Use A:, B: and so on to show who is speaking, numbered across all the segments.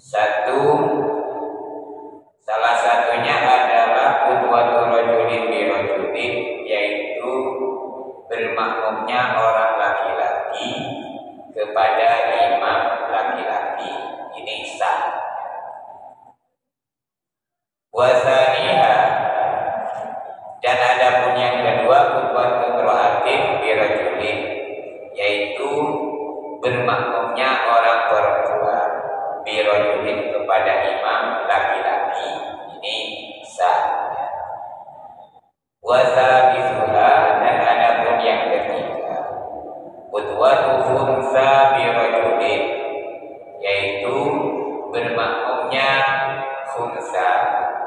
A: Satu, salah satunya adalah qudwatur rajulin bi rajulin, yaitu bermakmumnya orang laki-laki kepada imam laki-laki. Ini sah. Wasaniha, dan ada pun yang kedua, qudwatur imra'atin bi rajulin, yaitu bermakmumnya orang perempuan bi rajulin kepada imam laki-laki. Ini sah. Wasabisuha, dan ada pun yang ketiga, qudwatu khunsa bi rajulin, yaitu bermakmumnya khunsa,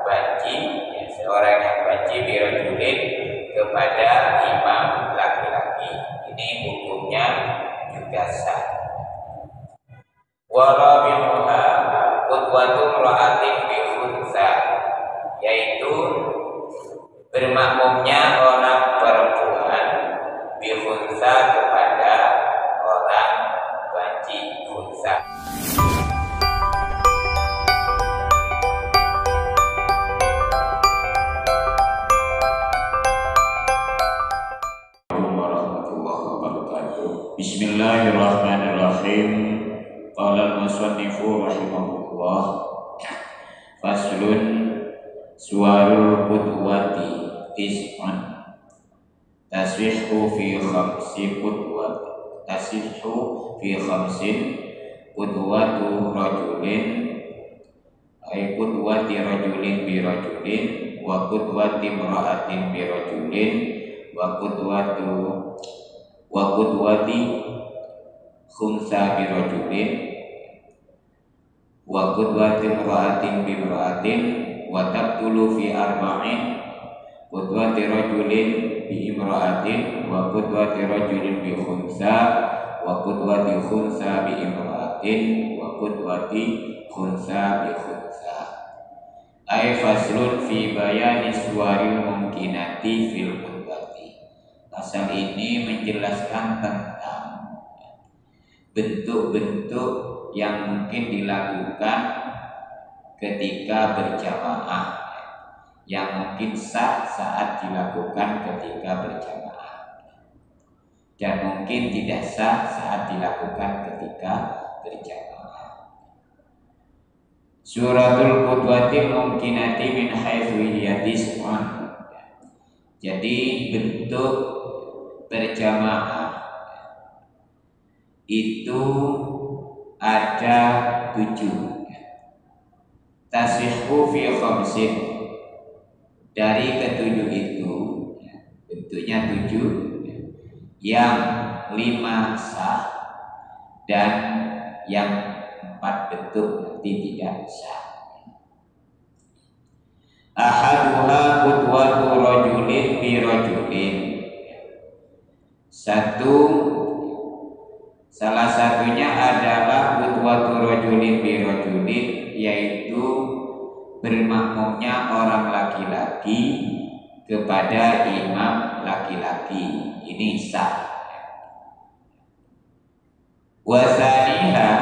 A: banci, ya, seorang yang banci bi rajulin kepada imam laki-laki. Ini hukumnya juga sah. Warabi'uha qudwatu imra'atin bi khunsa, yaitu bermakmumnya orang perempuan bi khunsa kepada orang banci khunsa.
B: Bismillahirrahmanirrahim. Qala al-musannifu rahimahullah. Faslun suwarul qudwati tis'un tasihhu fi khamsi qudwat tasihhu fi khamsin qudwatu rajulin ay qudwati rajulin bi rajulin wa qudwati imra'atin bi rajulin wa qudwati khunsa bi rajulin wa qudwati imra'atin bi imra'atin wa tabtulu fi arba'in qudwati rajulin bi imra'atin wa qudwati rajulin bi khunsa wa qudwati khunsa bi imra'atin wa qudwati khunsa bi khunsa. Ay faslun fi bayani suwaril mumkinati fil qudwati. Pasal ini menjelaskan tentang bentuk-bentuk yang mungkin dilakukan ketika berjamaah, yang mungkin sah saat dilakukan ketika berjamaah, dan mungkin tidak sah saat dilakukan ketika berjamaah. Suratul qudwati mumkinati min haitsu hiya tis'un. Jadi bentuk berjamaah itu ada 7. Tasihhu fi khamsin, dari ketujuh itu bentuknya 7, yang 5 sah dan yang 4 bentuk nanti tidak sah. Ahaduha qudwatu rajulin bi rajulin. Salah satunya adalah qudwatu rajulin bi rajulin, yaitu bermakmumnya orang laki-laki kepada imam laki-laki. Ini sah. Wasaniha,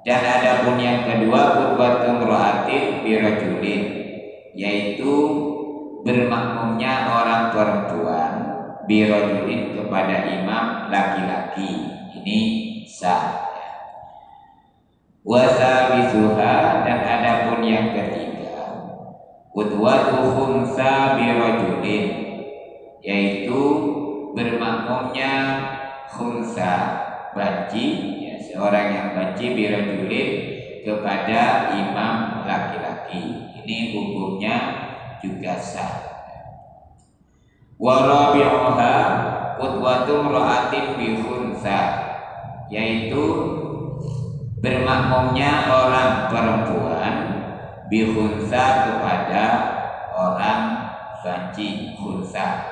B: dan ada pun yang kedua, qudwatu imra'atin bi rajulin, yaitu bermakmumnya orang perempuan bi rajulin kepada imam laki-laki. Ini sah. Wasabisuha, dan ada pun yang ketiga, qudwatu khunsa bi rajulin, yaitu bermakmumnya khunsa, banci, ya, seorang yang banci bi rajulin kepada imam laki-laki. Ini hukumnya juga sah. Warabi'uha qudwatu imra'atin bi khunsa, yaitu bermakmumnya orang perempuan bi khunsa kepada orang banci khunsa.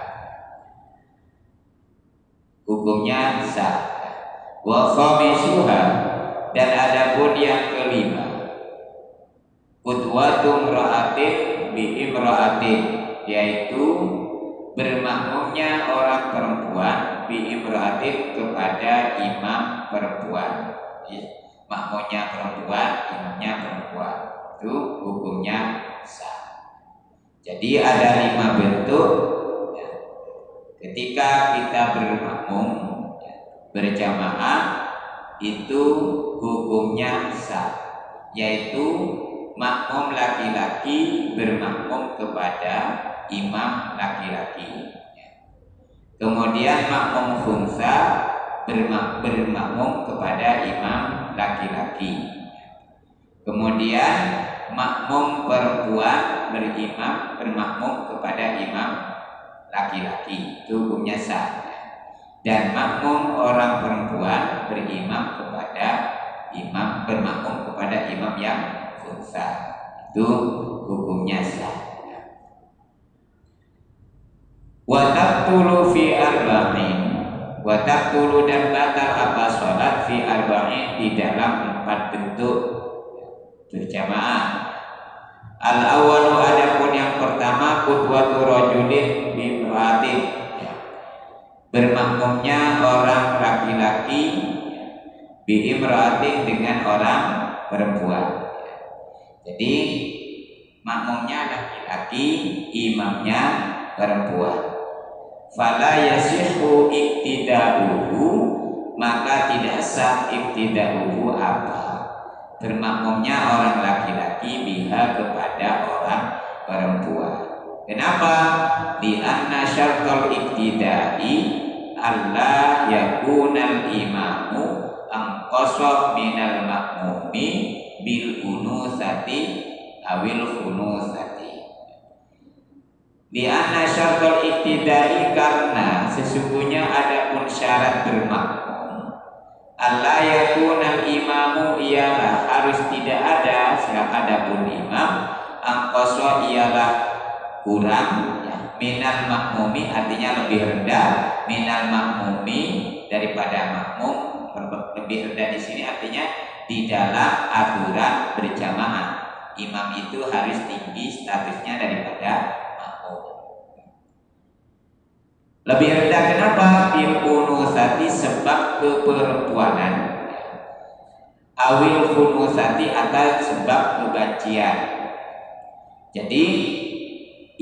B: Hukumnya sah. Wa khamisuha, dan ada pun yang kelima, qudwatu imra'atin bi imra'atin, yaitu bermakmumnya orang perempuan bi imra'atin kepada imam perempuan. makmumnya perempuan, imamnya perempuan, itu hukumnya sah. Jadi ada 5 bentuk ya. Ketika kita bermakmum ya, berjamaah itu hukumnya sah, yaitu makmum laki-laki bermakmum kepada imam laki-laki. Kemudian makmum khunsa bermakmum kepada imam laki-laki. Kemudian makmum perempuan bermakmum kepada imam laki-laki, itu hukumnya sah. Dan makmum orang perempuan bermakmum kepada imam yang khunsa, itu hukumnya sah. Wa taqtulu fi arba'in, wa taqtulu dan batal apa sholat fi arba'in di dalam 4 bentuk berjamaah. Al awalu adapun yang pertama qudwatu rajulin bi imra'atin, bermakmumnya orang laki-laki bi imra'atin dengan orang perempuan. Jadi makmumnya laki-laki, imamnya perempuan. Fala yasihu iktida'uhu, maka tidak sah iktida'uhu apa? Bermakmumnya orang laki-laki biha kepada orang perempuan. Kenapa? Li'anna syartul iktida'i alla yakunal imamu angqasa minal makmumi bil unusati awil khunusati. Li'anna syartul iktidai, karena sesungguhnya ada pun syarat bermakmum. Allah yakunal imamu, ialah harus tidak ada pun imam, angkoso ialah kurang ya. Minal makmumi artinya lebih rendah, minal makmumi daripada makmum. Lebih rendah di sini artinya di dalam aturan berjamaah imam itu harus tinggi statusnya daripada lebih rendah. Kenapa? Bil unusati, sebab keperempuanan, awil khunusati atau sebab kebancian. Jadi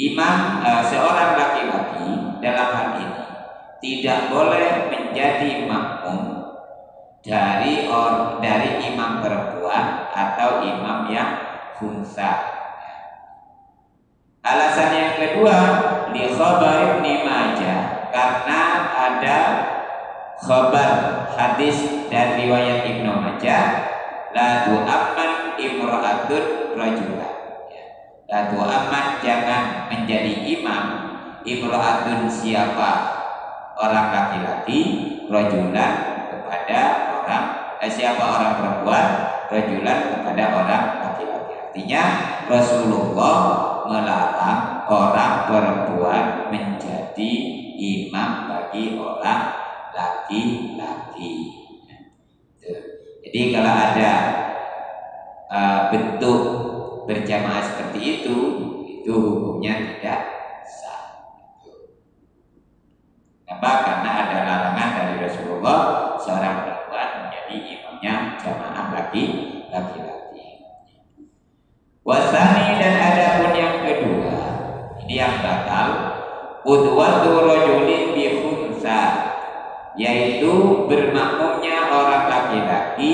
B: imam seorang laki-laki dalam hal ini tidak boleh menjadi makmum dari imam perempuan atau imam yang khunsa. Alasan yang kedua, li khabar Ibnu Majah, karena ada khabar hadis dan riwayat Ibnu Majah, la tu'amman imra'atun rajulan. La tu'amman, jangan menjadi imam, imra'atun siapa orang laki-laki, rajulan kepada orang siapa orang perempuan, rajulan kepada orang laki-laki. Artinya Rasulullah melarang orang perempuan menjadi imam bagi orang laki-laki. Jadi kalau ada bentuk berjamaah seperti itu hukumnya tidak sah. Kenapa? Karena ada larangan dari Rasulullah seorang perempuan menjadi imamnya jamaah laki-laki. Wasani, dan ada pun yang kedua, ini yang batal, qudwatu rajulin bi khunsa, yaitu bermakmumnya orang laki-laki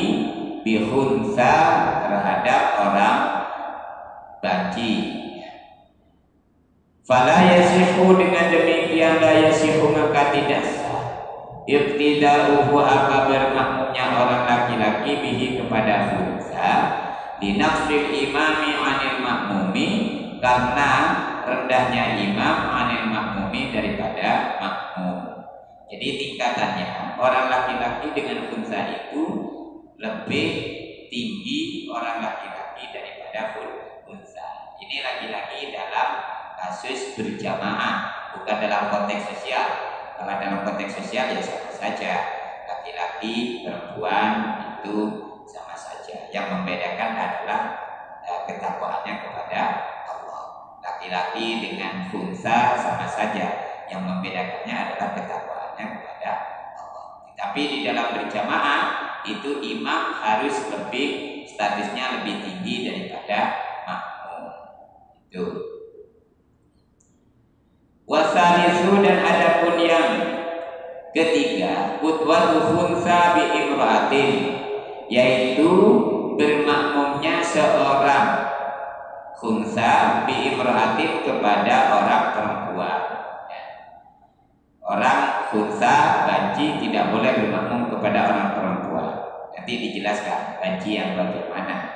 B: bi khunsa terhadap orang banci. Fala yasihu, dengan demikian la yasihu maka tidak sah iktida'uhu apa bermakmumnya orang laki-laki bihi kepada khunsa, linafsil imami anil makmumi, karena rendahnya imam anil makmumi daripada makmum. Jadi tingkatannya orang laki-laki dengan khunsa itu lebih tinggi orang laki-laki daripada khunsa. Ini laki-laki dalam kasus berjamaah, bukan dalam konteks sosial. Kalau dalam konteks sosial ya sama saja, laki-laki perempuan itu sama saja. Yang membedakan adalah ketakwaannya kepada Allah. Laki-laki dengan khunsa sama saja. Yang membedakannya adalah ketakwaannya kepada Allah. Tapi di dalam berjamaah itu imam harus lebih statusnya lebih tinggi daripada makmum. Itu. Wasalisu dan adapun yang ketiga, qudwatu khunsa bi imra'atin, yaitu bermakmumnya seorang khunsa bi imra'atin kepada orang perempuan. Orang khunsa banci tidak boleh bermakmum kepada orang perempuan. Nanti dijelaskan banci yang bagaimana.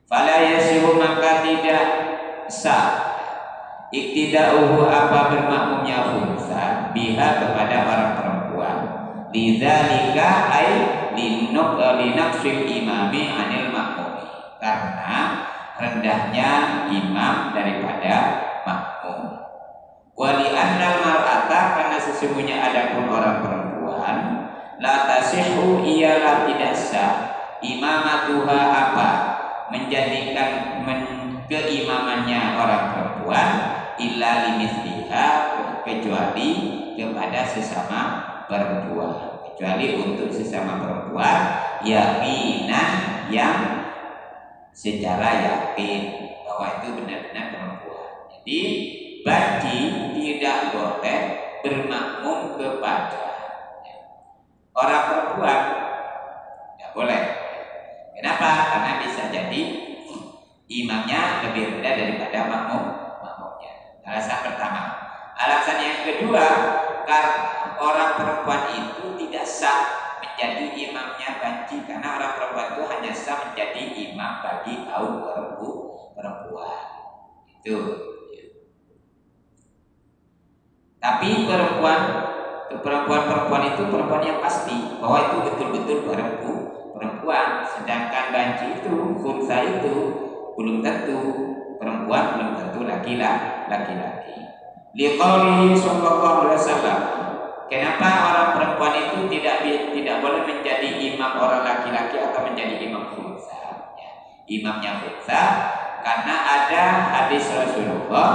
B: Fala yasihu, maka tidak sah iktida'uhu apa bermakmumnya khunsa biha kepada orang perempuan. Lidzalika ay linaqsil imami anil makmumi, karena rendahnya imam daripada makmum. Wali annal mar'ata, karena sesungguhnya adapun orang perempuan, la tasihhu, ialah tidak sah imamatuha apa menjadikan keimamannya orang perempuan illa limisliha, kecuali kepada sesama perempuan, kecuali untuk sesama perempuan yakinan, yang secara yakin bahwa itu benar-benar perempuan. Jadi banci tidak boleh bermakmum kepada orang perempuan, tidak boleh. Kenapa? Karena bisa jadi imamnya lebih rendah daripada makmumnya. Alasan pertama. Alasan yang kedua, karena orang perempuan itu tidak sah menjadi imamnya banci, karena orang perempuan itu hanya sah menjadi imam bagi kaum perempuan. Itu. Tapi perempuan itu perempuan yang pasti bahwa itu betul-betul perempuan, sedangkan banci itu, khunsa itu belum tentu perempuan, belum tentu laki-laki. Liqaulihi sallallahu alaihi wasallam. Kenapa orang perempuan itu tidak boleh menjadi imam orang laki-laki atau menjadi imam khunsa? Ya, imamnya khunsa karena ada hadis Rasulullah,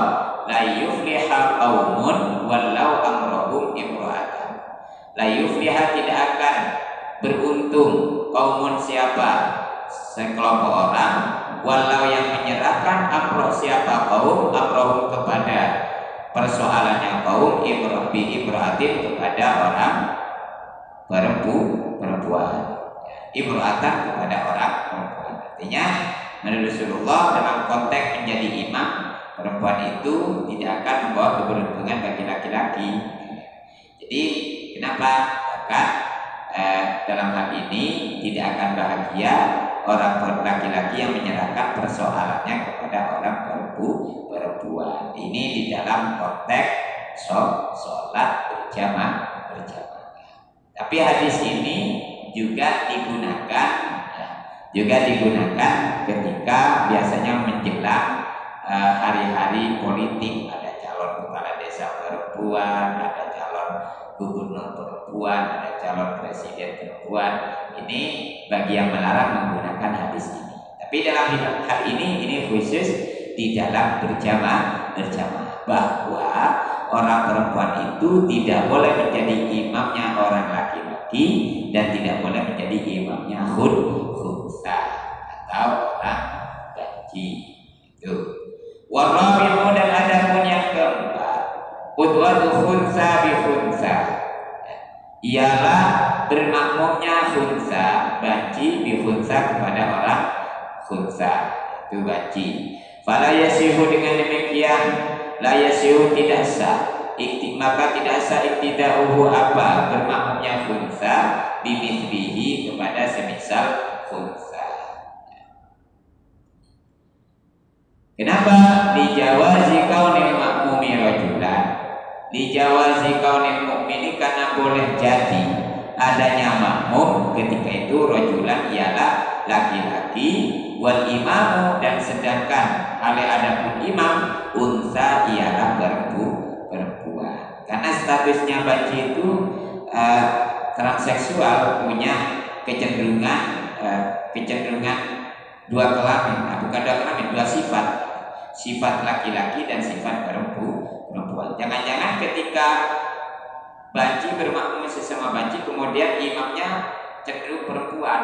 B: la yufliha qaumun walau amrohum imra'atan. La yufliha, tidak akan beruntung qaumun, siapa sekelompok orang, walau yang menyerahkan amroh, siapa kaum, amrohum kepada persoalannya kaum, imra'atin kepada orang perempuan, imra'atan kepada orang perempuan. Artinya menurut Rasulullah dalam konteks menjadi imam, perempuan itu tidak akan membawa keberuntungan bagi laki-laki. Jadi kenapa? Maka dalam hal ini tidak akan bahagia orang laki-laki yang menyerahkan persoalannya kepada orang perempuan. Ini di dalam konteks sholat berjamaah. Tapi hadis ini juga digunakan ketika biasanya menjelang hari-hari politik, ada calon kepala desa perempuan, ada calon gubernur perempuan, ada calon presiden perempuan. Ini bagi yang melarang menggunakan hadis ini. Tapi dalam hal ini khusus di dalam berjamaah, bahwa orang perempuan itu tidak boleh menjadi imamnya orang laki-laki dan tidak boleh menjadi imamnya khunsa atau orang banci. Itu. Warabi'u, dan adapun yang keempat, qudwatu khunsa bi khunsa, ialah bermakmumnya khunsa banci bi khunsa kepada orang khunsa, itu banci. Fala yasihu, dengan demikian la yasihu, tidak sah, maka tidak sah iktida'uhu apa bermakmumnya khunsa bimithlihi kepada semisal khunsa. Kenapa? Lijawazi kaunil makmumi rajulan, lijawazi kaunil mukmini, karena boleh jadi adanya makmum ketika itu rajulan, ialah laki-laki, wal imamu, dan sedangkan adapun imam unsa, ialah perempuan. Karena statusnya banci itu transseksual, punya kecenderungan dua kelamin, bukan dua kelamin, dua sifat laki-laki dan sifat perempuan. Jangan-jangan ketika banci bermakmum sesama banci, kemudian imamnya cenderung perempuan,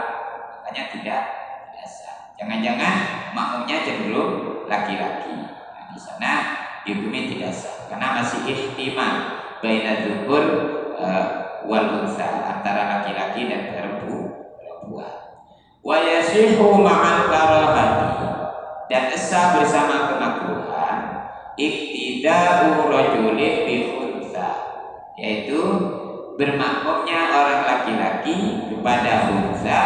B: makanya tidak sah. Jangan-jangan makmumnya cenderung laki-laki. Nah, di sana dihukumi tidak sah karena masih ihtimal baina dzukur wal unsa, antara laki-laki dan perempuan. Wa yasihu ma'al karahati, dan sah bersama kemakruhan iktida'u rajulin bi unsa, yaitu bermakmumnya orang laki-laki kepada unsa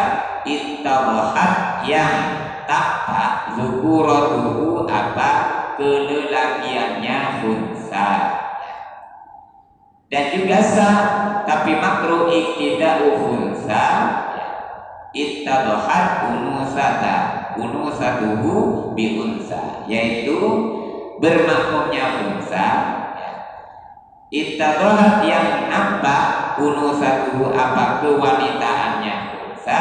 B: ittawahat yang tampak zukuratuhu apa kelelakiannya unsa. Dan juga sah tapi makruh iktida'u unsa ittawahat unusatuhu bi unsa, yaitu bermakmumnya unsa ittawahat yang nampak unusatuhu apa kewanitaannya unsa,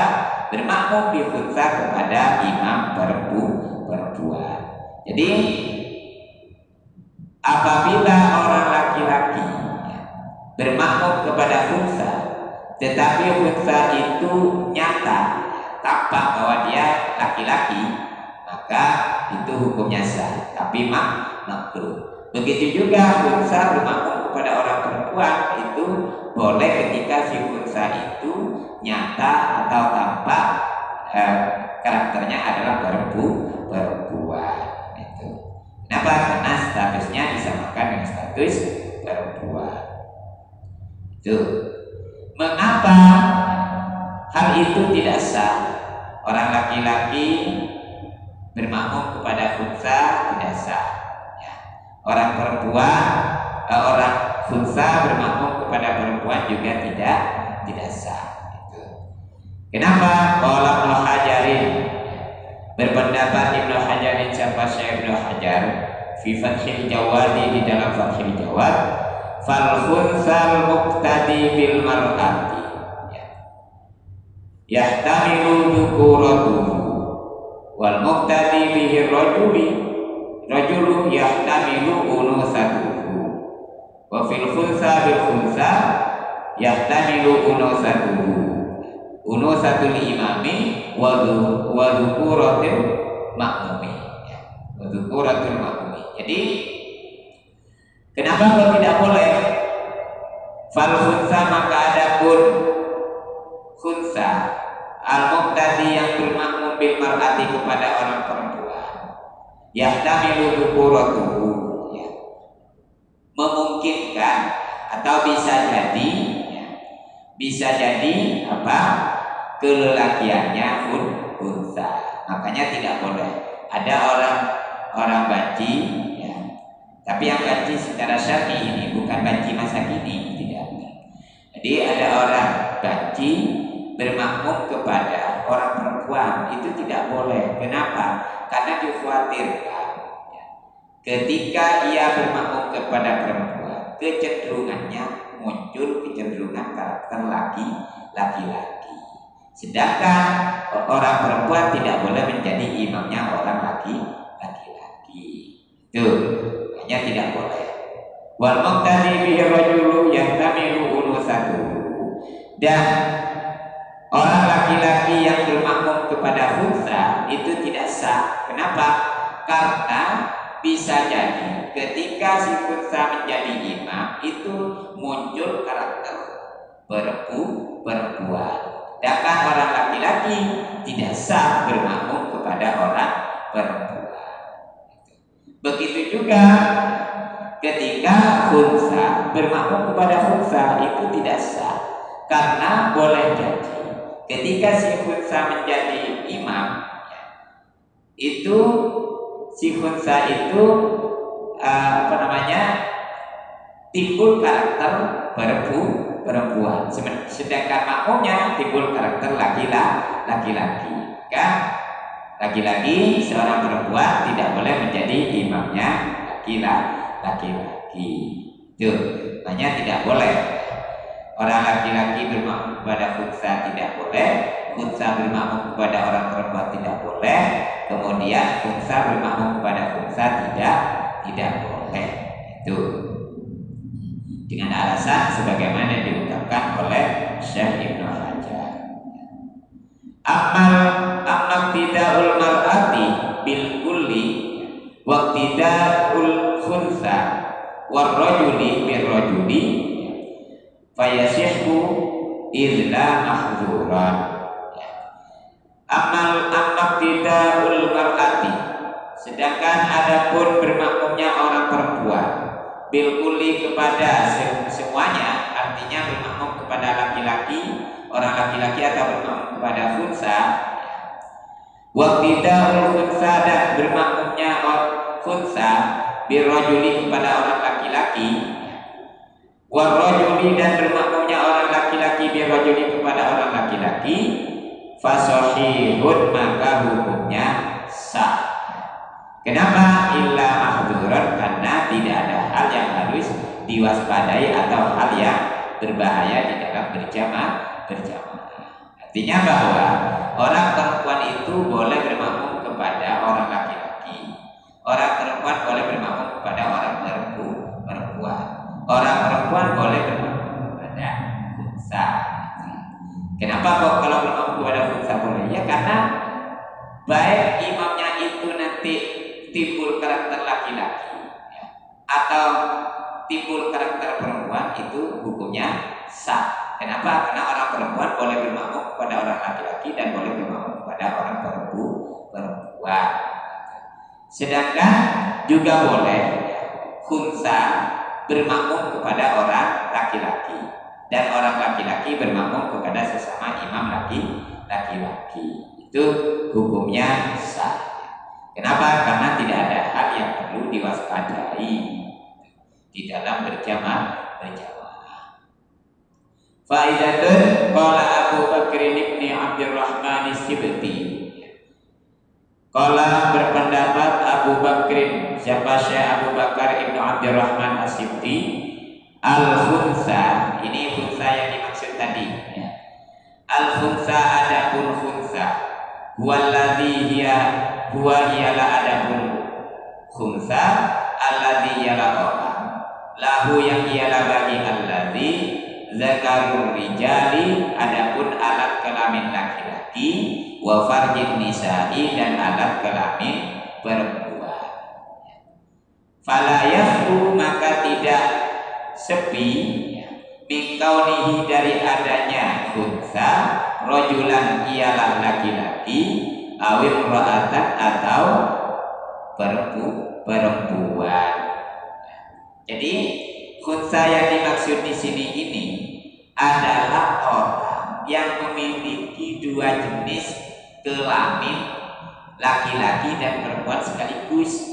B: bermakmum bi unsa kepada imam perempuan. Jadi apabila orang laki-laki bermakmum kepada unsa, tetapi unsa itu nyata tampak bahwa dia laki-laki, maka itu hukumnya sah, tapi makruh. Begitu juga unsa bermakmum kepada orang perempuan, itu boleh ketika si unsa itu nyata atau tampak karakternya adalah perempuan. Itu. Kenapa? Karena statusnya disamakan dengan status perempuan. Itu. Mengapa hal itu tidak sah? Orang laki-laki bermakmum kepada unsa tidak sah. Ya. Orang perempuan, orang unsa bermakmum kepada perempuan juga tidak sah. Gitu. Kenapa? Qala Ibnu Hajarin, berpendapat Ibnu Hajarin, siapa Syekh Ibnu Hajar fi Fathil Jawadi, di dalam Fathil Jawad, fal khunsal muqtadi bil mar'ati yahtamilu dzukuratuhu wal muqtadi bihi rajulu yahtamilu unusatuhu wa fil khunsa bil khunsa yahtamilu unusatul imami wa dzukuratul makmumi, wa dzukuratul makmumi. Jadi kenapa kalau tidak boleh? Fal khunsa, maka adapun khunsa al-muqtadi yang bermakmum bil mar'ati kepada orang perempuan, yahtamilu dzukuratuhu, ya, memungkinkan atau bisa jadi apa? Kelelakiannya unsa. Makanya tidak boleh. Ada orang banci, ya. Tapi yang banci secara syar'i ini bukan banci masa kini, tidak. Jadi ada orang banci bermakmum kepada orang perempuan, itu tidak boleh. Kenapa? Karena dikhawatirkan ketika ia bermakmum kepada perempuan, kecenderungannya muncul kecenderungan karakter laki-laki. Sedangkan orang perempuan tidak boleh menjadi imamnya orang laki-laki. Itu hanya tidak boleh. Wal muqtadi bihi rajulu yahtamilu unusatuhu, dan orang laki-laki yang bermakmum kepada unsa itu tidak sah. Kenapa? Karena bisa jadi ketika si unsa menjadi imam itu muncul karakter perempuan. Sedangkan orang laki-laki tidak sah bermakmum kepada orang perempuan. Begitu juga ketika unsa bermakmum kepada unsa itu tidak sah, karena boleh jadi ketika si unsa menjadi imam, itu si unsa itu timbul karakter perempuan, sedangkan makmumnya timbul karakter laki-laki. Kan laki-laki, seorang perempuan tidak boleh menjadi imamnya laki-laki. Itu hanya tidak boleh. Orang laki-laki bermakmum kepada unsa tidak boleh, unsa bermakmum kepada orang perempuan tidak boleh, kemudian unsa bermakmum kepada unsa tidak boleh. Itu dengan alasan sebagaimana diungkapkan oleh Syekh Ibnu Hajar. Amma tidaul mar'ati bil kulli wa tidaul khunsa war rajuli bir rajuli fayasihhu illa mahzuran. Amma tidaul mar'ati, sedangkan adapun bermakmumnya orang perempuan bil kulli kepada semuanya, artinya bermakmum kepada laki-laki, orang laki-laki atau bermakmum kepada khunsa. Waqtidaul khunsa, dan bermakmumnya khunsa birrajuli kepada orang laki-laki, warrajuli dan bermakmumnya orang laki-laki birrajuli kepada orang laki-laki, fasahihun maka hukumnya sah. Kenapa? Illa mahduran, karena tidak ada hal yang harus diwaspadai atau hal yang berbahaya di dalam berjamaah. Artinya bahwa orang perempuan itu boleh bermakmum kepada orang laki-laki, orang perempuan boleh bermakmum kepada orang perempuan, orang perempuan boleh bermakmum kepada khunsa. Kenapa kok kalau bermakmum kepada khunsa boleh? Ya karena baik imamnya itu nanti timbul karakter laki-laki atau timbul karakter perempuan, itu hukumnya sah. Kenapa? Karena orang perempuan boleh bermakmum kepada orang laki-laki dan boleh bermakmum kepada orang perempuan. Sedangkan juga boleh khunsa bermakmum kepada orang laki-laki dan orang laki-laki bermakmum kepada sesama imam laki-laki. Itu hukumnya sah. Kenapa? Karena tidak ada hal yang perlu diwaspadai di dalam berjamaah. Faidatun qala Abu Bakr ibn Abdurrahman as-Sibti. Qala berpendapat Abu Bakr, siapa Syekh Abu Bakar ibn Abdurrahman as-Sibti, al-khunsa, ini khunsa yang dimaksud tadi ya. Al-khunsa adapun khunsa huwallazi huwa ialah adapun khunsa alladzi ialah orang lahu yang ialah bagi alladzi zakarul rijali adapun alat kelamin laki-laki wa farjin nisa'i dan alat kelamin perempuan. Fala yahru maka tidak sepi min kaunihi dari adanya khunsa rajulan ialah laki-laki awil ra'atan atau perempuan. Jadi khunsa yang dimaksud di sini ini adalah orang yang memiliki dua jenis kelamin laki-laki dan perempuan sekaligus.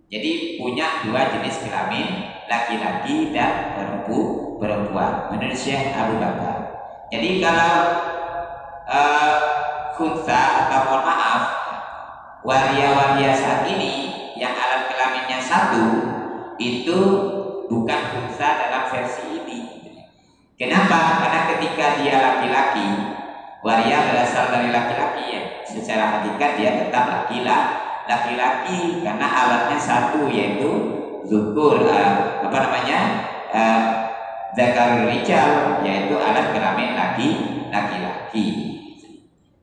B: Jadi punya dua jenis kelamin laki-laki dan perempuan menurut Syekh Abu Bakar. Jadi kalau khunsa atau mohon maaf waria-waria saat ini yang alat kelaminnya satu, itu bukan khunsa dalam versi ini. Kenapa? Karena ketika dia laki-laki, waria berasal dari laki-laki ya. Secara hakikat dia tetap laki-laki karena alatnya satu, yaitu zukur zakarul rijal, yaitu alat kelamin laki-laki.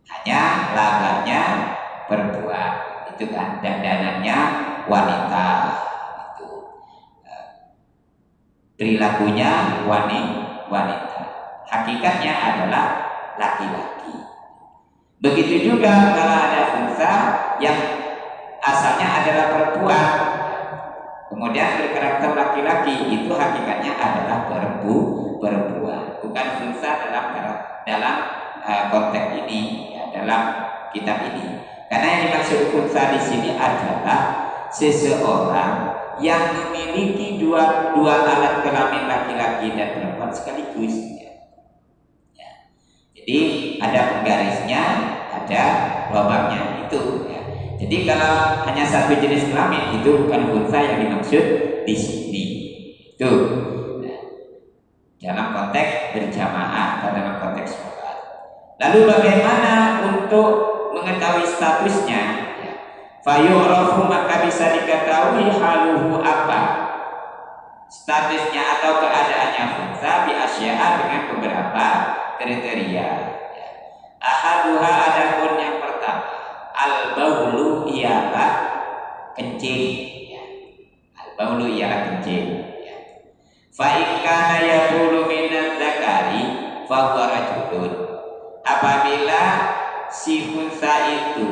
B: Hanya laganya perempuan, itu kan, dandanannya wanita, itu perilakunya wanita, hakikatnya adalah laki-laki. Begitu juga kalau ada khunsa yang asalnya adalah perempuan kemudian berkarakter laki-laki, itu hakikatnya adalah perempuan, bukan khunsa dalam konteks ini ya, dalam kitab ini. Karena yang dimaksud khunsa di sini adalah seseorang yang memiliki dua alat kelamin laki-laki dan perempuan sekaligus ya. Jadi ada penggarisnya, ada lubangnya itu ya. Jadi kalau hanya satu jenis kelamin, itu bukan khunsa yang dimaksud di sini. Itu dalam konteks berjamaah atau dalam konteks sholat. Lalu bagaimana untuk mengetahui statusnya? Fayu'rafu, maka bisa diketahui haluhu apa statusnya atau keadaannya khunsa bi asya'a dengan beberapa kriteria. Ahaduha adapun yang pertama, al-baulu ialah kencing. Ya. Al-baulu ialah kencing. Ya. Fa in kana yaqulu minaz zakari fa huwa rajulun. Apabila si unsa itu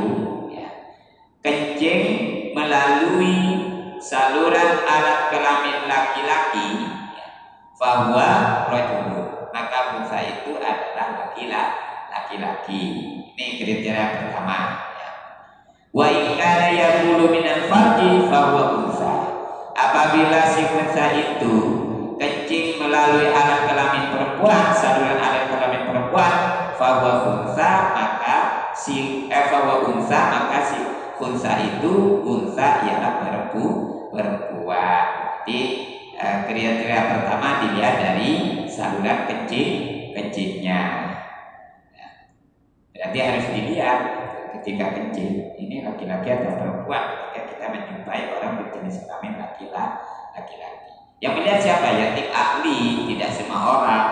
B: ya, kencing melalui saluran alat kelamin laki-laki, ya, fa huwa rajulun, maka unsa itu adalah laki-laki. Ini kriteria pertama. Ya. Wa in kana yaqulu minal farji fa huwa unsa. Apabila si unsa itu kencing melalui alat kelamin perempuan, saluran alat kelamin perempuan, fahuwa unsa, maka si unsa itu unsa ialah perempuan. Jadi kriteria pertama dilihat dari saluran kencingnya. Berarti harus dilihat ketika kencing ini laki-laki atau perempuan. Ketika kita menjumpai orang berjenis kelamin laki-laki. Yang melihat siapa? Ya tim ahli, tidak semua orang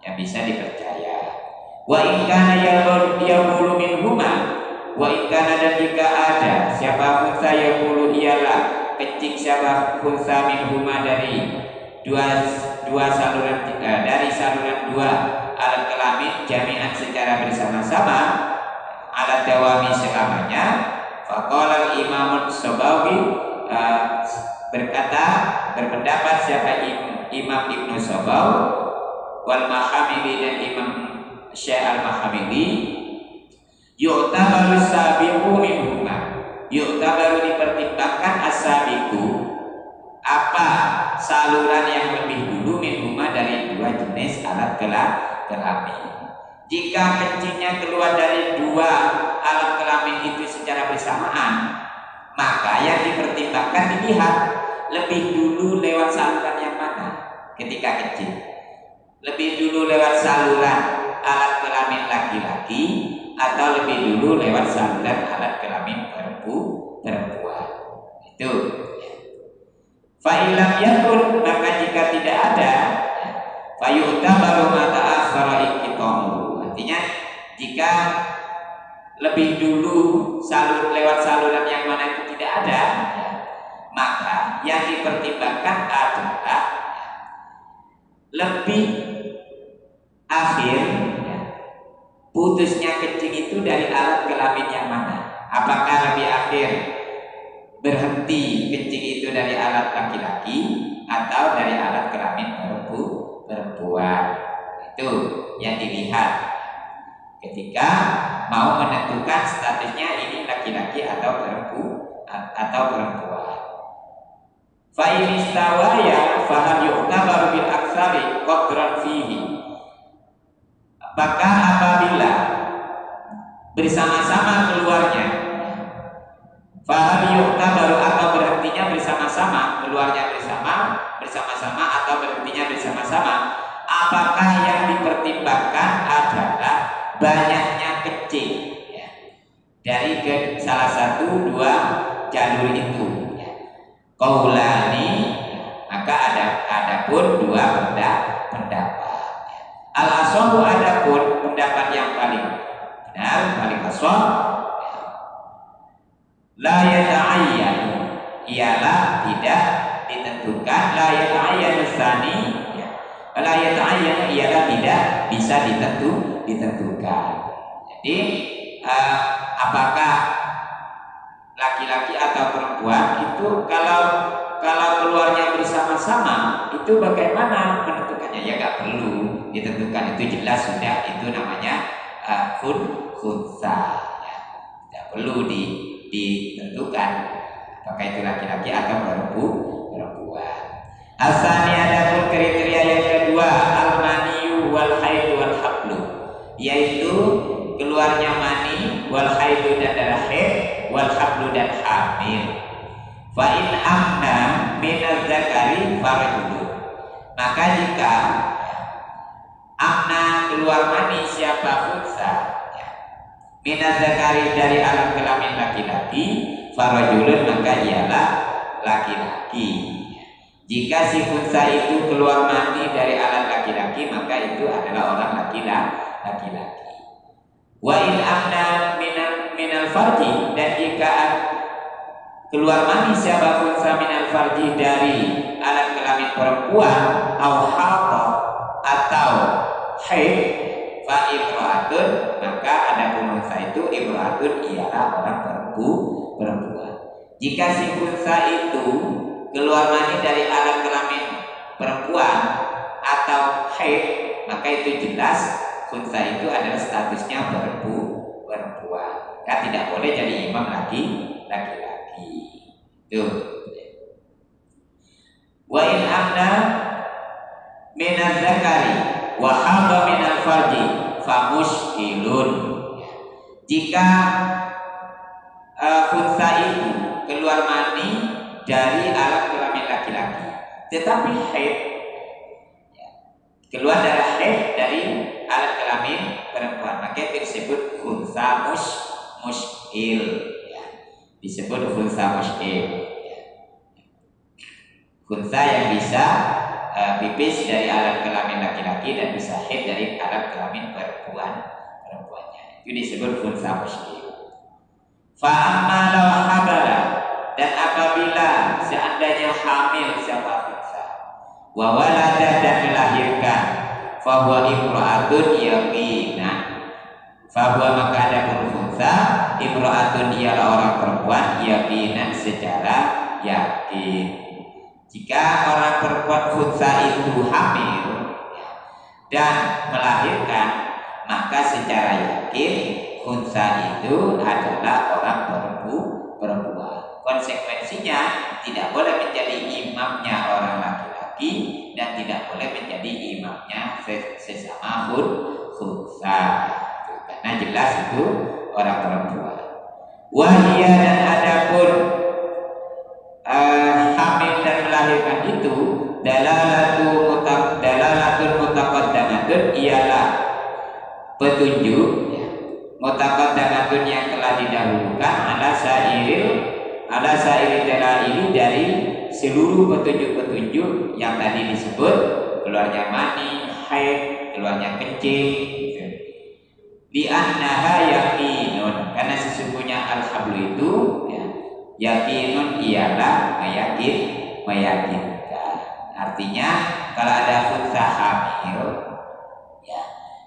B: yang bisa dipercaya. Wa in kana yaqulu minhuma, wa in kana, dan jika ada siapa pun saya yaqulu ialah kencing siapa pun minhuma dari dua saluran, dari saluran dua alat kelamin jami'an secara bersama-sama alat dawami selamanya. Faqala al-Imam Sabawi berpendapat siapa Imam Ibnu Sabaw wal Mahamili dan Imam Syekh al-Mahamili, yu'tabaru sabiqu minhuma, yu'tabaru dipertimbangkan as-sabiqu apa saluran yang lebih dulu minhuma dari dua jenis alat kelamin. Jika kencingnya keluar dari dua alat kelamin itu secara bersamaan, maka yang dipertimbangkan dilihat lebih dulu lewat saluran yang mana ketika kencing. Lebih dulu lewat saluran alat kelamin laki-laki atau lebih dulu lewat saluran alat kelamin perempuan. Itu. Fa illam yakun, maka jika tidak ada, fa yu'tabaru ma ta'akhkhara iqtamu. Artinya jika lebih dulu lewat saluran yang mana itu tidak ada, maka yang dipertimbangkan adalah lebih akhir putusnya kencing itu dari alat kelamin yang mana. Apakah lebih akhir berhenti kencing itu dari alat laki-laki atau dari alat kelamin perempuan. Itu yang dilihat ketika mau menentukan statusnya ini laki-laki atau perempuan. Fa in istawaya fa hal yu'tabaru bil aktsari qadran fihi. Maka apabila bersama-sama keluarnya, fa hal yu'tabaru atau berhentinya bersama-sama, keluarnya bersama-sama atau berhentinya bersama-sama, apakah yang dipertimbangkan adalah banyaknya kencing ya, dari salah satu dua jalur itu ya. Qaulani, maka ada pun dua pendapat. Al-ashahu, adapun pendapat yang paling benar, paling ashab, la yata'ayyan, ialah tidak ditentukan, la yata'ayyan tsani ya. La yata'ayyan ialah tidak bisa ditentukan. Jadi apakah laki-laki atau perempuan itu kalau keluarnya bersama-sama itu bagaimana menentukannya? Ya nggak perlu ditentukan, itu jelas sudah, itu namanya khunsa ya. Tidak perlu ditentukan apakah itu laki-laki atau perempuan. Asani, adapun kriteria yang kedua, al-maniyu wal haid wal hablu, yaitu keluarnya mani, wal haidu dan darah haid, wal hablu dan hamil. Fa in amna minaz zakari farajulu, maka jika amna keluar mani siapa unsa ya, minaz zakari dari alat kelamin laki-laki, farajulun maka ialah laki-laki. Jika si unsa itu keluar mani dari alat laki-laki, maka itu adalah orang laki-laki. Wa in amna minal farji, dan jika keluar mani siapa khunsa minal farji dari alat kelamin perempuan, atau haid, fa imra'atun, maka ada khunsa itu imra'atun ialah orang perempuan. Jika si khunsa itu keluar mani dari alat kelamin perempuan atau haid, maka itu jelas khunsa itu adalah statusnya perempuan. Kan tidak boleh jadi imam laki-laki. Tuh. Wa in amna minaz zakari wa hadha minal farji fa mushkilun. Jika khunsa itu keluar mani dari alat kelamin laki-laki, tetapi haid, keluar darah haid dari alat kelamin perempuan, maka itu disebut khunsa mushkil, disebut khunsa mushkil, khunsa yang bisa pipis dari alat kelamin laki-laki dan bisa haid dari alat kelamin perempuannya, itu disebut khunsa mushkil. Fa amma law habala, dan apabila seandainya hamil siapa khunsa, wa walada, dan melahirkan, fa huwa imra'atun yaqinan, fa huwa, maka ada khunsa imra'atun ialah orang perempuan yaqinan secara yakin. Jika orang perempuan khunsa itu hamil dan melahirkan, maka secara yakin khunsa itu adalah orang perempuan. Konsekuensinya tidak boleh menjadi imamnya orang laki-laki dan tidak boleh menjadi imamnya sesama khunsa, karena jelas itu orang perempuan. Wahia, dan adapun hamil dan melahirkan itu dalalatun mutaqaddamatun ialah petunjuk mutaqaddamatun yang telah didahulukan ala sa'iri dalaili, dari seluruh petunjuk-petunjuk yang tadi disebut, keluarnya mani, haid, keluarnya kencing. Di annaha yakinun, karena sesungguhnya al-hablu itu yakinun ialah meyakinkan. Artinya kalau ada khunsa hamil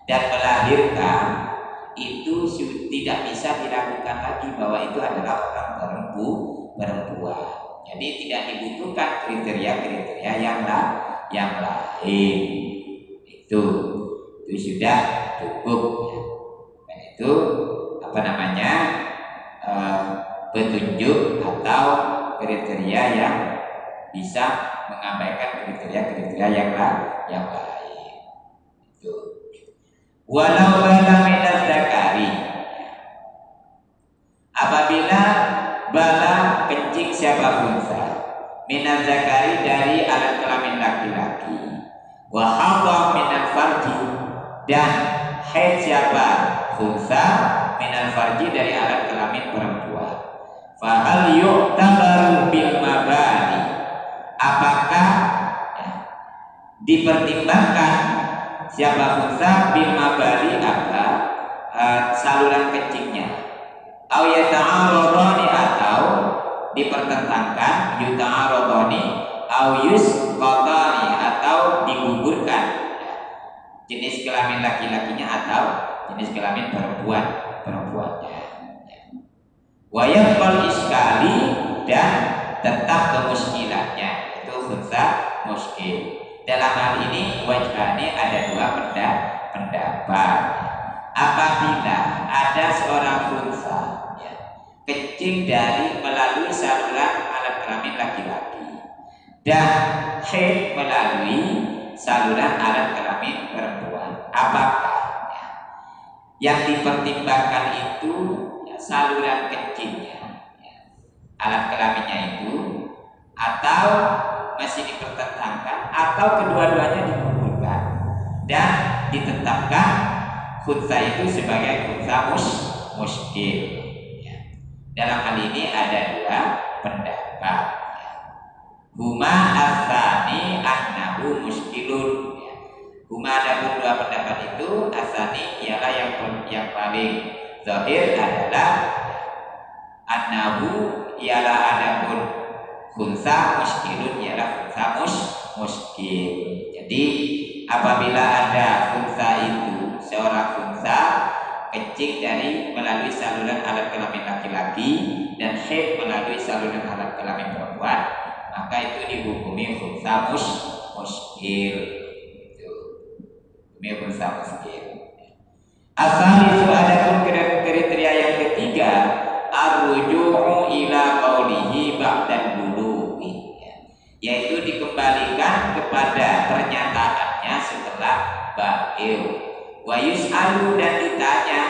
B: dan melahirkan, itu tidak bisa diragukan lagi bahwa itu adalah orang perempuan. Jadi tidak dibutuhkan kriteria-kriteria yang lain. Itu sudah cukup. Dan itu petunjuk atau kriteria yang bisa mengabaikan kriteria-kriteria yang lain. Itu. Walau bala minaz zakari, apabila bala kencing siapa khunsa minaz zakari dari alat kelamin laki-laki, wa hadha minal farji, dan haid siapa khunsa minal farji dari alat kelamin perempuan, fa hal yu'tabaru bil mabani, apakah dipertimbangkan siapa khunsa bil mabali, saluran kencingnya, au yata'aradani, atau dipertentangkan, yuta'aradani au yusqatani, atau digugurkan jenis kelamin laki-lakinya atau jenis kelamin perempuannya. Wa yaqal iskali, dan tetap kemuskilannya, itu khunsa muskil. Dalam hal ini wajhani, ada dua pendapat. Apabila ada seorang khunsa kencing melalui saluran alat kelamin laki-laki dan haid melalui saluran alat kelamin perempuan, apakah yang dipertimbangkan itu saluran kencingnya, alat kelaminnya itu, atau masih dipertentangkan, atau kedua-duanya digugurkan dan ditetapkan khunsa itu sebagai khunsa muskil? Dalam hal ini ada dua pendapat. Huma asani annahu muskilun. Huma, ada dua pendapat itu. asani ialah yang paling zahir adalah annahu ialah adapun khunsa muskilun ialah khunsa muskil. Jadi apabila ada khunsa itu seorang khunsa kencing dari melalui saluran alat kelamin laki-laki dan haid melalui saluran alat kelamin perempuan, maka itu dihukumi khunsa muskil. Itu dihukumi khunsa muskil. Asal itu adapun kriteria yang ketiga, arruju'u ila qaulihi ba'dal bulughi, yaitu dikembalikan kepada pernyataannya setelah ba'il. Wa yus'alu dan ditanya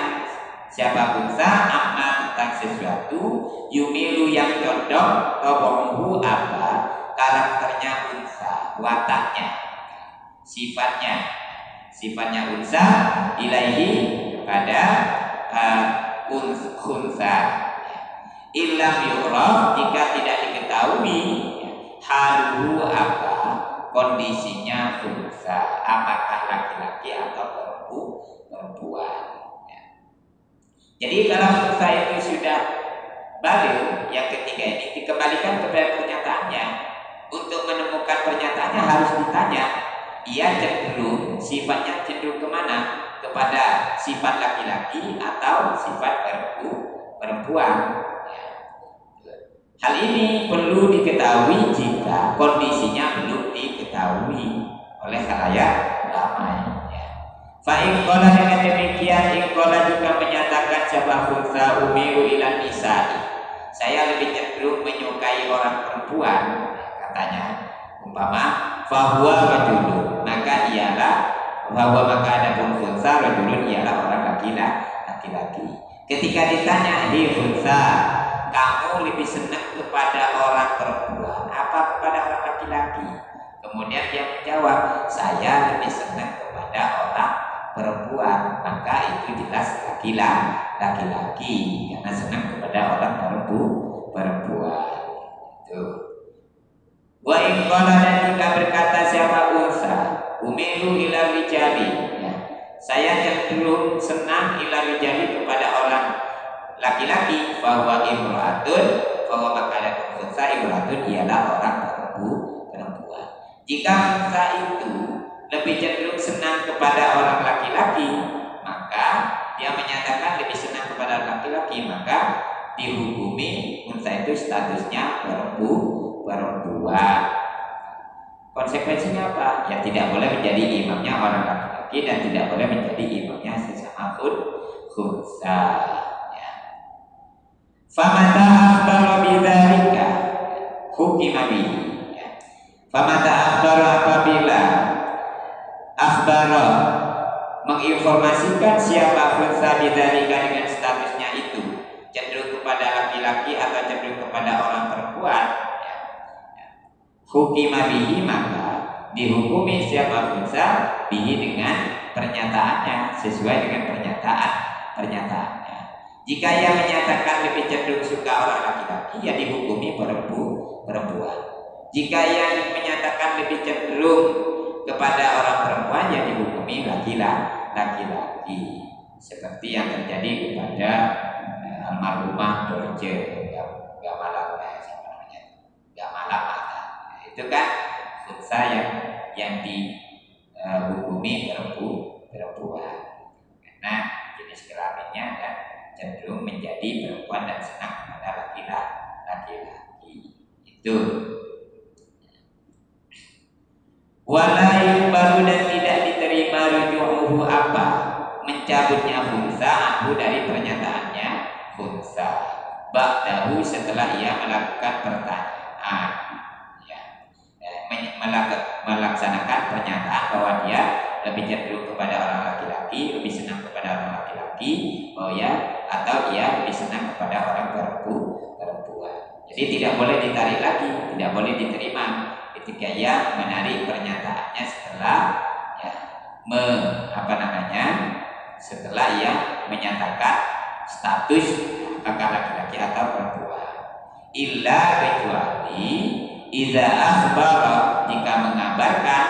B: siapa khunsa amma tentang sesuatu yumilu yang condong tabu'uhu apa karakternya khunsa, wataknya, sifatnya unsa ilaihi pada khunsa. Illam yu'raf jika tidak diketahui haluhu apa kondisinya khunsa, apakah laki-laki atau perempuan. Jadi kalau khunsa itu sudah balik, yang ketiga ini dikembalikan kepada pernyataannya. Untuk menemukan pernyataannya harus ditanya, ia cenderung sifatnya cenderung kemana? Kepada sifat laki-laki atau sifat perempuan. Hal ini perlu diketahui jika kondisinya belum diketahui oleh khalayak ramai. Fa'in qala dengan demikian, in qala juga menyatakan siapa khunsa umiru ilan nisa'i, saya lebih cenderung menyukai orang perempuan, katanya, umpama fahuwa rajulun, maka ialah bahwa maka adapun khunsa rajulun ialah orang laki-laki. Ketika ditanya, hi khunsa, kamu lebih senang kepada orang perempuan apa kepada orang laki-laki? Kemudian dia menjawab, saya lebih senang kepada orang perempuan, maka itu jelas laki-laki karena senang kepada orang perempuan. Itu. Wa in qala, dan jika berkata siapa unsa umilu ila rijali, ya, saya cenderung senang ila rijali kepada orang laki-laki, bahwa imra'atun, bahwa maka ada unsa imra'atun ialah orang perempuan. Jika unsa itu lebih cenderung senang kepada orang laki-laki, maka dia menyatakan lebih senang kepada laki-laki, maka dihukumi unsa itu statusnya perempuan. Konsekuensinya apa? Ya tidak boleh menjadi imamnya orang laki-laki dan tidak boleh menjadi imamnya sesama khunsa. Ya. Famata akhbara bidzalika hukima bihi. Ya. Famata akhbara, apabila akhbara menginformasikan siapa khunsa bidzalika dengan statusnya itu cenderung kepada laki-laki atau cenderung kepada orang perempuan, hukima bihi, maka dihukumi siapa khunsa bihi dengan pernyataannya, sesuai dengan pernyataannya. Jika ia menyatakan lebih cenderung suka orang laki-laki, ya dihukumi perempuan. Jika ia menyatakan lebih cenderung kepada orang perempuan, ya dihukumi laki-laki. Seperti yang terjadi kepada almarhumah Dorje Gamalak. Itu kan khunsa yang dihukumi perempuan karena jenis kelaminnya dan cenderung menjadi perempuan dan senang kepada laki-laki. Itu. Wala yuqbalu, dan tidak diterima ruju'uhu apa mencabutnya khunsa anhu dari pernyataannya khunsa ba'dahu setelah ia melakukan pertanyaan, melaksanakan pernyataan bahwa dia lebih cenderung kepada orang laki-laki, lebih senang kepada orang laki-laki, atau ia lebih senang kepada orang perempuan. Jadi tidak boleh ditarik lagi, tidak boleh diterima ketika ia menarik pernyataannya setelah setelah ia menyatakan status apakah laki-laki atau perempuan. Illa kecuali idza akhbara, jika mengabarkan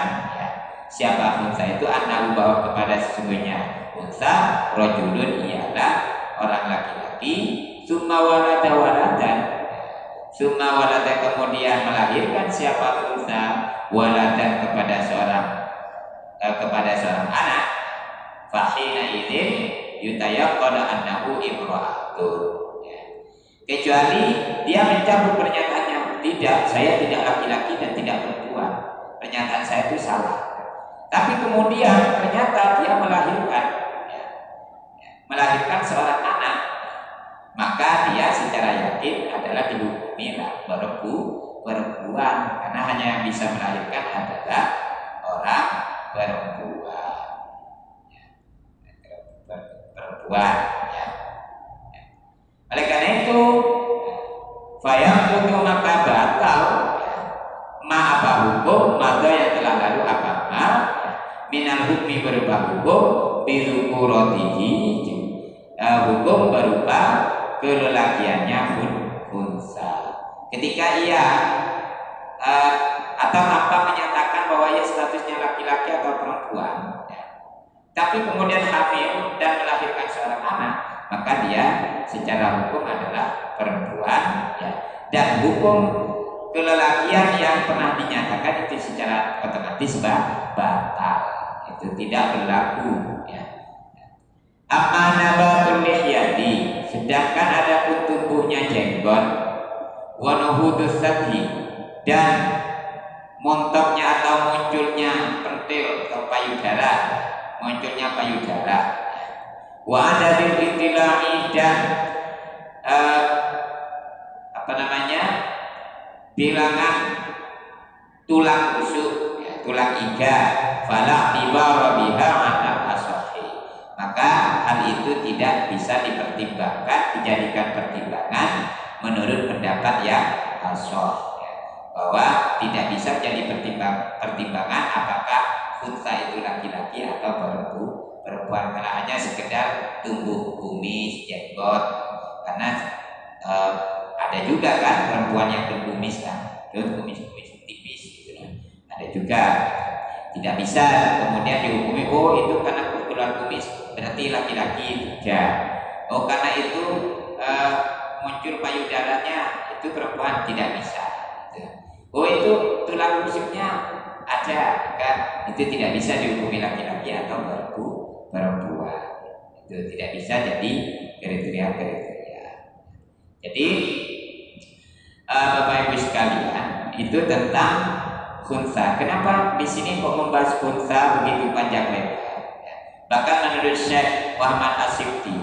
B: siapa khunsa itu annahu bahwa kepada sesungguhnya khunsa rajulun ialah orang laki-laki summa walada kemudian melahirkan siapa khunsa waladan kepada seorang anak fahina idzin yutayaqqana annahu imra'atun, kecuali dia mencabut pernyataannya, tidak, saya tidak laki-laki dan tidak perempuan, pernyataan saya itu salah. Tapi kemudian ternyata dia melahirkan seorang anak, maka dia secara yakin adalah dihukumi perempuan, karena hanya yang bisa melahirkan adalah orang perempuan. Ya. Oleh karena itu, fayaqulu maka batal apa hukum maka yang telah lalu agama minal hukmi berupa hukum bizukuratihi, hukum berupa kelelakiannya khunsa. Ketika ia atau tanpa menyatakan bahwa ia statusnya laki-laki atau perempuan, tapi kemudian hamil dan melahirkan seorang anak, maka dia secara hukum adalah perempuan, ya. Dan hukum kelelakian yang pernah dinyatakan itu secara otomatis batal, itu tidak berlaku, ya. Amma nabatul lihyati, sedangkan ada tumbuhnya jenggot, wa nuhudus sadhi, dan montoknya atau munculnya pentil atau payudara, wa ada bil-intilai, dan bilangan tulang rusuk, ya, tulang iga, fala tibara biha ala ashahi, maka hal itu tidak bisa dijadikan pertimbangan menurut pendapat yang ashah, ya, bahwa tidak bisa jadi pertimbangan apakah khunsa itu laki-laki atau perempuan, karena hanya sekedar tumbuh kumis, jenggot, karena ada juga kan perempuan yang berkumis kan, kumis tipis gitu kan. Ada juga, tidak bisa kemudian dihukumi itu karena kebetulan kumis berarti laki-laki tidak. Karena itu muncul payudaranya itu perempuan, tidak bisa. Itu tulang rusuknya ada kan, itu tidak bisa dihukumi laki-laki atau perempuan. Itu tidak bisa jadi kriteria. Jadi Bapak Ibu sekalian, itu tentang khunsa. Kenapa di sini kok membahas khunsa begitu panjang lebar? Bahkan menurut Syekh Muhammad As-Sibti,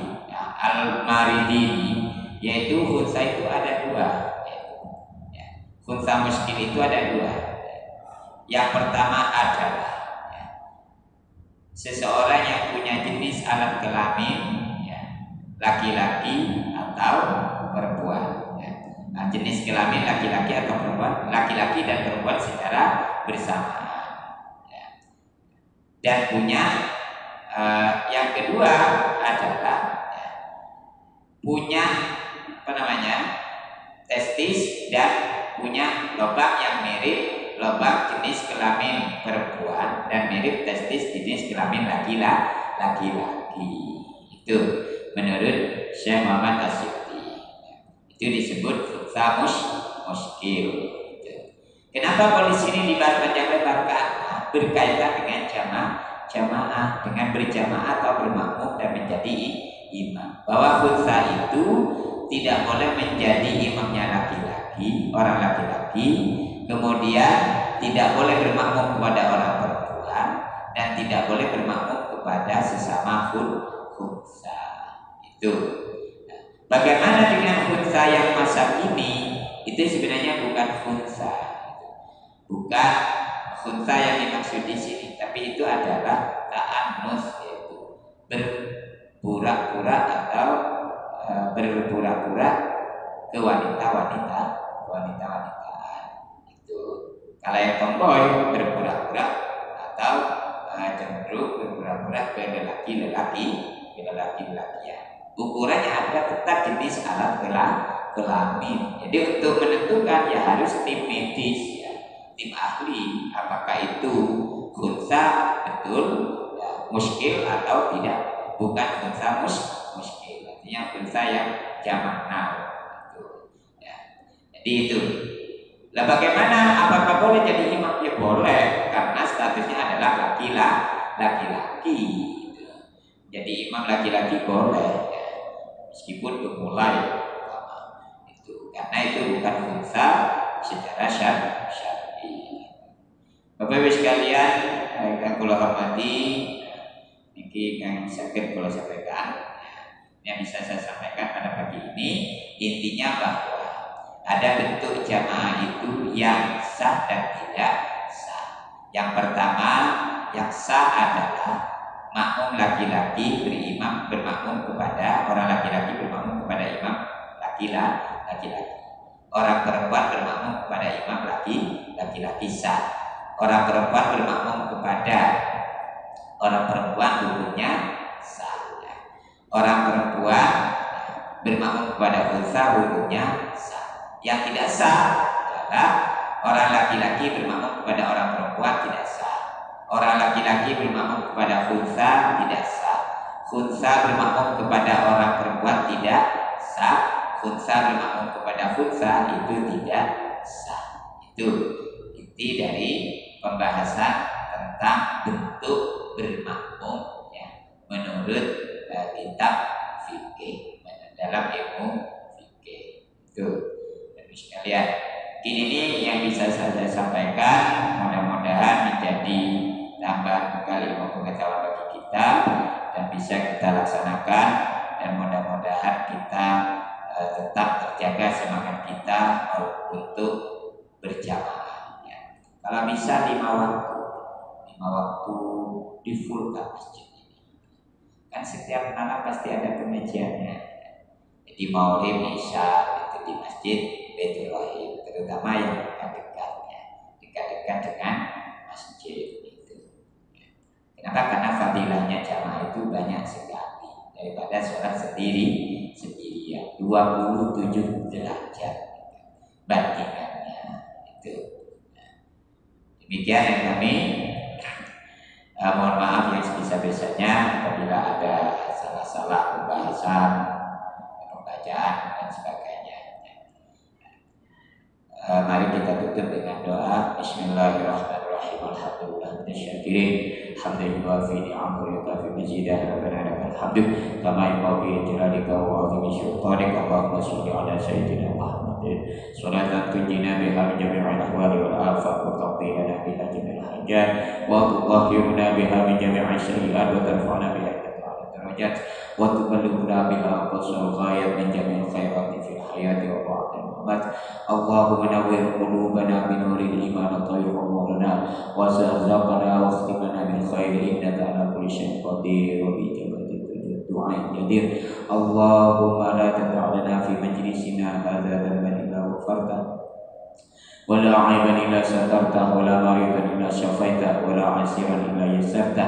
B: Al-Maridini, yaitu khunsa itu ada dua. Khunsa muskil itu ada dua. Yang pertama adalah seseorang yang punya jenis alat kelamin, laki-laki atau perempuan. Nah, jenis kelamin laki-laki atau perempuan, laki-laki dan perempuan secara bersamaan, ya. Dan punya yang kedua adalah punya testis dan punya lobak yang mirip lobak jenis kelamin perempuan dan mirip testis jenis kelamin laki-laki. Itu menurut Syekh Muhammad As-Sibti. Itu disebut khunsa muskil. Kenapa kalau di sini dibahas panjang lebar? Karena berkaitan dengan jamaah, dengan berjamaah atau bermakmum dan menjadi imam. Bahwa khunsa itu tidak boleh menjadi imamnya laki-laki, orang laki-laki, kemudian tidak boleh bermakmum kepada orang perempuan, dan tidak boleh bermakmum kepada sesama khunsa. Itu. Bagaimana dengan khunsa yang masa kini? Itu sebenarnya bukan khunsa, bukan khunsa yang dimaksud di sini, tapi itu adalah ta'annus, yaitu berpura-pura atau berpura-pura ke wanita-wanitaan. Itu kalau yang tomboy berpura-pura atau cenderung berpura-pura ke lelaki-lelakian. Ukurannya ada tetap jenis alat kelamin. Jadi untuk menentukan ya harus tim medis, ya, tim ahli, apakah itu khunsa betul ya, muskil atau tidak, bukan khunsa muskil, artinya khunsa yang jamak nau ya. Jadi itu. Lah bagaimana? Apakah boleh jadi imam? Ya boleh, karena statusnya adalah laki-laki. Jadi imam laki-laki boleh, ya. Meskipun memulai itu, karena itu bukan khunsa secara syar'i. Bapak Ibu sekalian, yang kula hormati, niki kang sakit kula sampaikan. Yang bisa saya sampaikan pada pagi ini, intinya bahwa ada bentuk jamaah itu yang sah dan tidak sah. Yang pertama, yang sah adalah makmum laki-laki bermakmum kepada orang laki-laki bermakmum kepada imam laki-laki. Orang perempuan bermakmum kepada imam laki-laki sah. Orang perempuan bermakmum kepada orang perempuan hukumnya sah. Orang perempuan bermakmum kepada unsa hukumnya sah. Yang tidak sah adalah orang laki-laki bermakmum kepada orang perempuan tidak sah. Orang laki-laki bermakmum kepada khunsa tidak sah. Khunsa bermakmum kepada orang perempuan tidak sah. Khunsa bermakmum kepada khunsa itu tidak sah. Itu inti dari pembahasan tentang bentuk bermakmum ya, menurut kitab fikih dalam ilmu fikih. Itu sekalian, ini yang bisa saya sampaikan, mudah-mudahan menjadi tambahan bekal ilmu pengetahuan bagi kita dan bisa kita laksanakan, dan mudah-mudahan kita tetap terjaga semangat kita untuk berjamaah ya. Kalau bisa 5 waktu difulkan masjid ini, kan setiap malam pasti ada pengajiannya. Jadi maulid isya itu di masjid Baitul Rahim, terutama yang dekat-dekat dengan masjid itu. Kenapa? Karena fadilahnya jamaah itu banyak sekali daripada sholat sendirian 27 derajat bandingannya itu. Demikian yang kami mohon maaf yang sebisa-bisanya apabila ada salah-salah pembahasan, pembacaan dan sebagainya. Mari kita tutup dengan doa. Bismillahirrahmanirrahim. Alhamdulillah minasyakirin. Alhamdulillah fi ni'amah wa fi majidah. Rabbana lakal hamdu kama yanbaghi li jalalika wa 'azimi sultanika. Allahumma shalli ala sayyidina Muhammadin salatan tunjina biha min jami'il ahwali wal afat wa taqdi lana biha jami'al hajat wa tutahhiruna biha min jami'is sayyi'at wa tarfa'una biha ila darajat wa tuballighuna biha aqsal ghayat min jami'il khairati fil hayati wa ba'da al-mamat. Allahumma nawwir qulubana bi nuril iman wa tayyib umurana wa zarzaqna wa khtimna bil khairi innaka ala kulli syai'in qadir wa bi ijabati du'a jadir. Allahumma la tad'alna fi majlisina hadza dhanban illa ghafarta wa la 'aiban illa satarta wa la maridan illa syafaita wa la 'asiran illa yassarta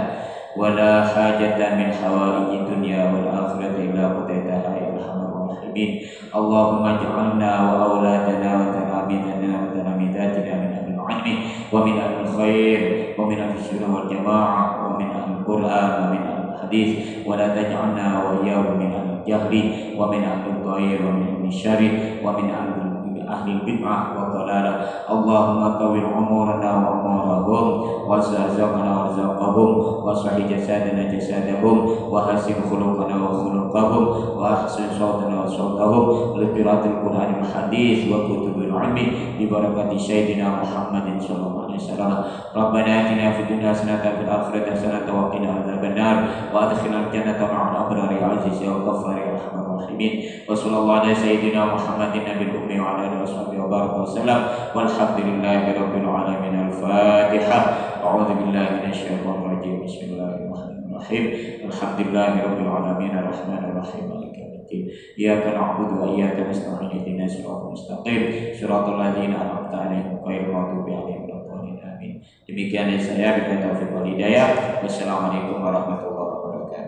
B: wa la hajatan min hawaiji dunya wal akhirati illa qadaitaha ya arhamar rahimin. Allahumma ij'alna wa auladana wa talamidana wa talamidatina min ahli al-'ilmi wa min ahli al-khair wa min ahli sunnah wal jamaah wa min ahli al-Qur'an wa min ahli al-hadis wa la taj'alna wa iyyahum min ahli al-jahli wa min ahli al-dhair wa min ahli syarri wa min ahli bid'ah wa dhalalah. Allahumma tawil umurana wa umurahum wa zarzaqna wa zarzaqahum wa sahih jasadana jasadahum wa hasin khuluqana wa khuluqahum wa ahsin sawtana wa sawtahum li qiraatil Qur'an wal hadis wa kutubil ilmi bi barakati sayyidina Muhammadin sallallahu alaihi wasallam. Rabbana atina fid dunya hasanatan fil akhirati hasanatan wa qina adzabannar wa adkhilna al-jannata ma'al abrari aziz ya ghaffar ya arhamar rahimin. Wa sallallahu ala sayyidina Muhammadin nabiyil ummi wa ala alihi wa baraka wasallam walhamdulillahi rabbil alamin. Al-Fatihah. A'udzu billahi minasyaitonir rajim. Bismillahirrahmanirrahim. Alhamdulillahi rabbil alamin arrahmanir rahim maliki yaumiddin. Iyyaka na'budu wa iyyaka nasta'in ihdinas siratal mustaqim siratal ladzina an'amta 'alaihim ghairil maghdubi 'alaihim waladdallin. Amin. Demikian dari saya, billahi taufiq wal hidayah. Wassalamualaikum warahmatullahi wabarakatuh.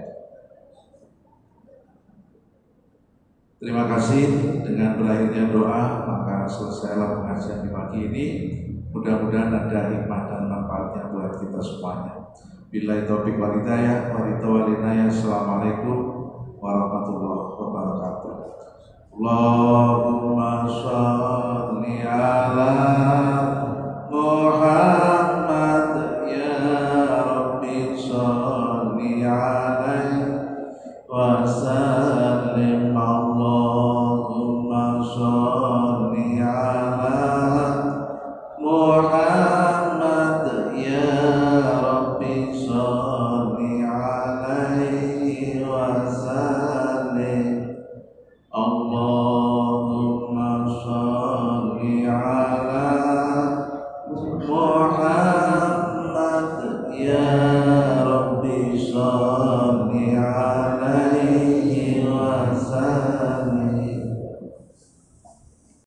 C: Terima kasih. Dengan berakhirnya doa maka selesailah pengajian di pagi ini. Mudah-mudahan ada hikmah dan manfaatnya buat kita semuanya. Billahi taufiq wal hidayah, Assalamualaikum warahmatullahi wabarakatuh. Allahumma sholli ala Muhammad ya Rabbi sholli alaihi wa sallim. Allahumma sholli ala Muhammad ya Rabbi sholli